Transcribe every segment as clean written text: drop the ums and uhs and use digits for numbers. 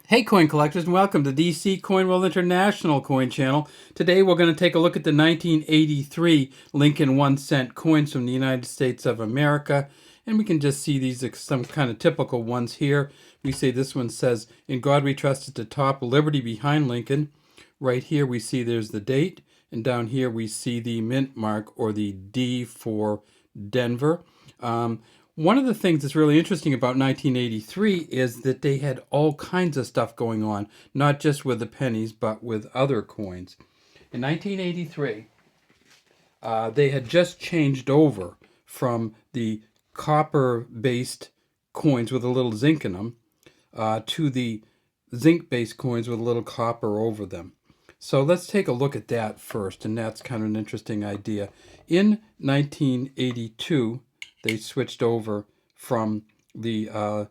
Hey coin collectors, and welcome to DC Coin World International Coin Channel. Today we're going to take a look at the 1983 Lincoln 1 cent coins from the United States of America. And we can just see these some kind of typical ones here. We see this one says, "In God We Trust" at the top, "Liberty behind Lincoln." Right here we see there's the date. And down here we see the mint mark, or the D for Denver. One of the things that's really interesting about 1983 is that they had all kinds of stuff going on, not just with the pennies, but with other coins. In 1983, they had just changed over from the copper-based coins with a little zinc in them to the zinc-based coins with a little copper over them. So let's take a look at that first, and that's kind of an interesting idea. In 1982, they switched over from the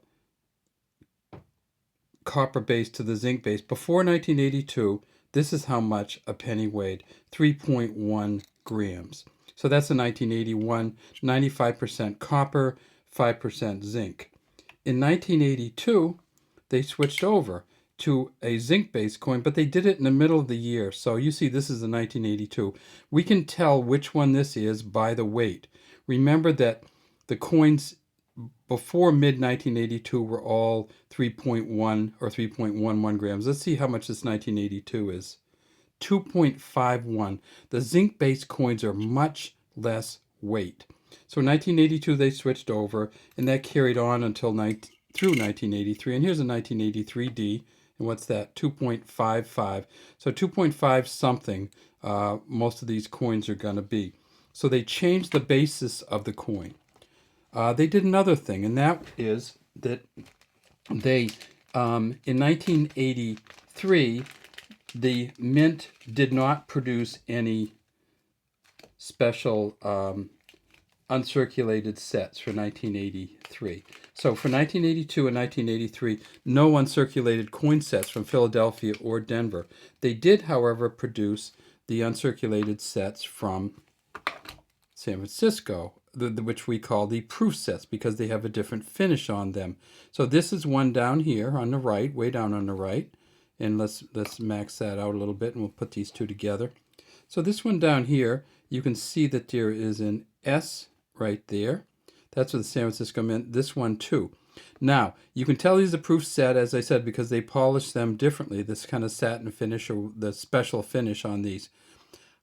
copper base to the zinc base. Before 1982, this is how much a penny weighed, 3.1 grams. So that's in 1981, 95% copper, 5% zinc. In 1982, they switched over to a zinc-based coin, but they did it in the middle of the year. So you see this is the 1982. We can tell which one this is by the weight. Remember that the coins before mid-1982 were all 3.1 or 3.11 grams. Let's see how much this 1982 is. 2.51. The zinc-based coins are much less weight. So in 1982 they switched over, and that carried on until through 1983. And here's a 1983D, and what's that? 2.55. So 2.5 something most of these coins are going to be. So they changed the basis of the coin. They did another thing, and that is that they, in 1983, the mint did not produce any special uncirculated sets for 1983. So for 1982 and 1983, no uncirculated coin sets from Philadelphia or Denver. They did, however, produce the uncirculated sets from San Francisco, which we call the proof sets, because they have a different finish on them. So this is one down here on the right, way down on the right. And let's max that out a little bit, and we'll put these two together. So this one down here, you can see that there is an S right there. That's what the San Francisco Mint. This one too. Now, you can tell these are proof set, as I said, because they polish them differently, this kind of satin finish, or the special finish on these.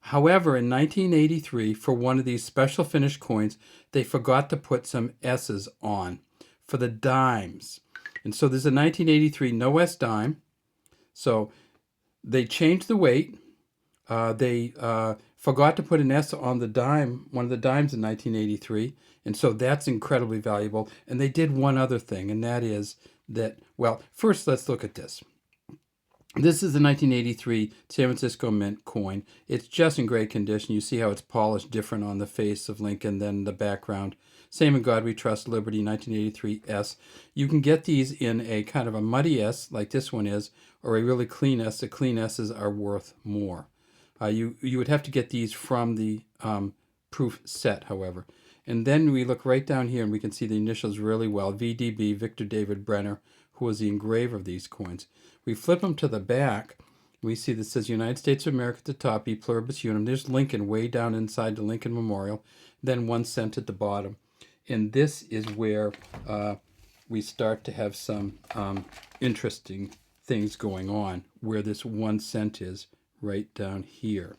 However, in 1983, for one of these special finish coins, they forgot to put some S's on for the dimes. And so there's a 1983 no S dime. So they changed the weight. They forgot to put an S on the dime, one of the dimes in 1983. And so that's incredibly valuable. And they did one other thing, and that is that, well, first let's look at this. This is the 1983 San Francisco Mint coin. It's just in great condition. You see how it's polished different on the face of Lincoln than the background. Same in God We Trust, Liberty, 1983 S. You can get these in a kind of a muddy S, like this one is, or a really clean S. The clean S's are worth more. You would have to get these from the proof set, however. And then we look right down here, and we can see the initials really well. VDB, Victor David Brenner, who was the engraver of these coins. We flip them to the back. We see that says United States of America at the top, E pluribus unum. There's Lincoln way down inside the Lincoln Memorial. Then 1 cent at the bottom. And this is where we start to have some interesting things going on, where this 1 cent is right down here.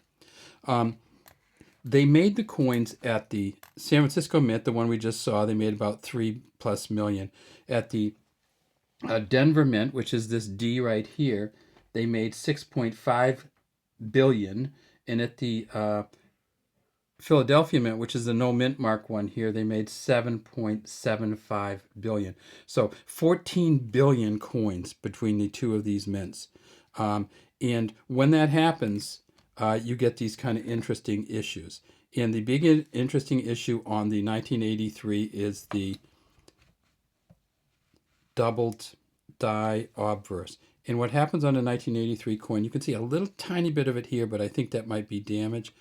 They made the coins at the San Francisco Mint, the one we just saw. They made about 3+ million. At the Denver Mint, which is this D right here, they made 6.5 billion. And at the Philadelphia Mint, which is the no mint mark one here, they made 7.75 billion. So 14 billion coins between the two of these mints. And when that happens, you get these kind of interesting issues. And the big interesting issue on the 1983 is the doubled die obverse. And what happens on a 1983 coin, you can see a little tiny bit of it here, but I think that might be damage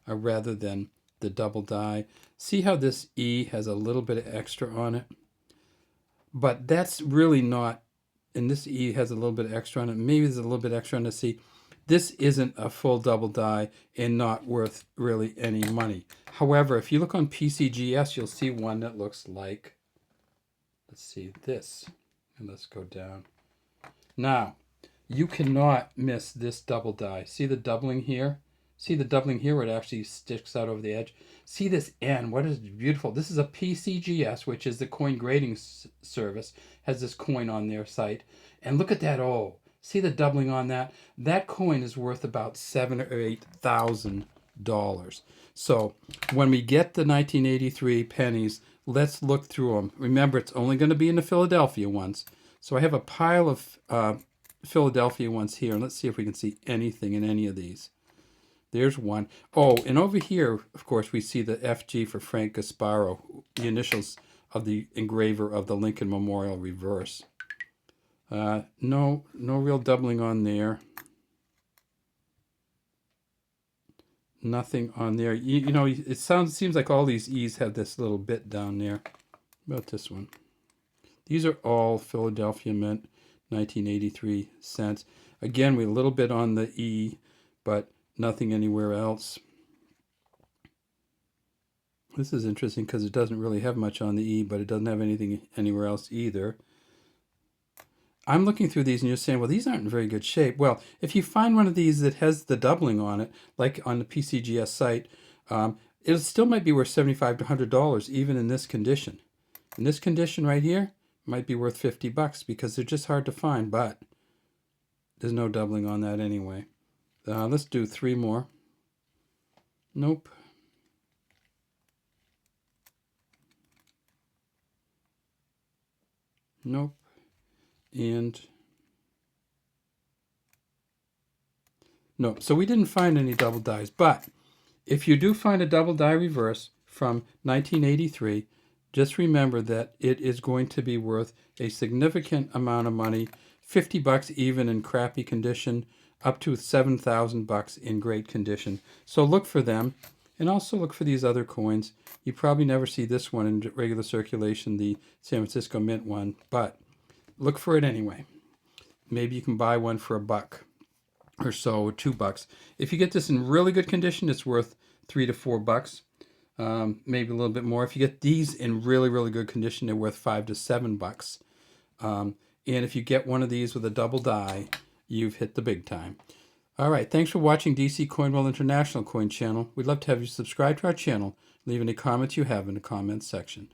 rather than the double die. See how this E has a little bit of extra on it? But that's really not and this E has a little bit extra on it. Maybe there's a little bit extra on the C. This isn't a full double die and not worth really any money. However, if you look on PCGS, you'll see one that looks like, let's see, this. And let's go down. Now, you cannot miss this double die. See the doubling here? See the doubling here where it actually sticks out over the edge? See this N, what is beautiful. This is a PCGS, which is the coin grading service, has this coin on their site. And look at that O. See the doubling on that? That coin is worth about $7,000 or $8,000. So when we get the 1983 pennies, let's look through them. Remember, it's only going to be in the Philadelphia ones. So I have a pile of Philadelphia ones here. And let's see if we can see anything in any of these. There's one. Oh, and over here, of course, we see the FG for Frank Gasparo, the initials of the engraver of the Lincoln Memorial reverse. No real doubling on there. Nothing on there. You know, it seems like all these E's have this little bit down there. About this one. These are all Philadelphia Mint 1983 cents. Again, we a little bit on the E, but nothing anywhere else. This is interesting because it doesn't really have much on the E, but it doesn't have anything anywhere else either. I'm looking through these and you're saying, well, these aren't in very good shape. Well, if you find one of these that has the doubling on it, like on the PCGS site, it still might be worth $75 to $100 even in this condition. In this condition right here, it might be worth $50 because they're just hard to find, but there's no doubling on that anyway. Let's do 3 more. Nope. Nope. And no, so we didn't find any double dies, but if you do find a double die reverse from 1983, just remember that it is going to be worth a significant amount of money, $50 even in crappy condition, up to $7,000 in great condition. So look for them, and also look for these other coins. You probably never see this one in regular circulation, the San Francisco Mint one, but look for it anyway. Maybe you can buy one for $1 or so, or $2. If you get this in really good condition, it's worth $3 to $4. Maybe a little bit more. If you get these in really, really good condition, they're worth $5 to $7. And if you get one of these with a double die, you've hit the big time. All right, thanks for watching DC Coinwell International Coin Channel. We'd love to have you subscribe to our channel. Leave any comments you have in the comments section.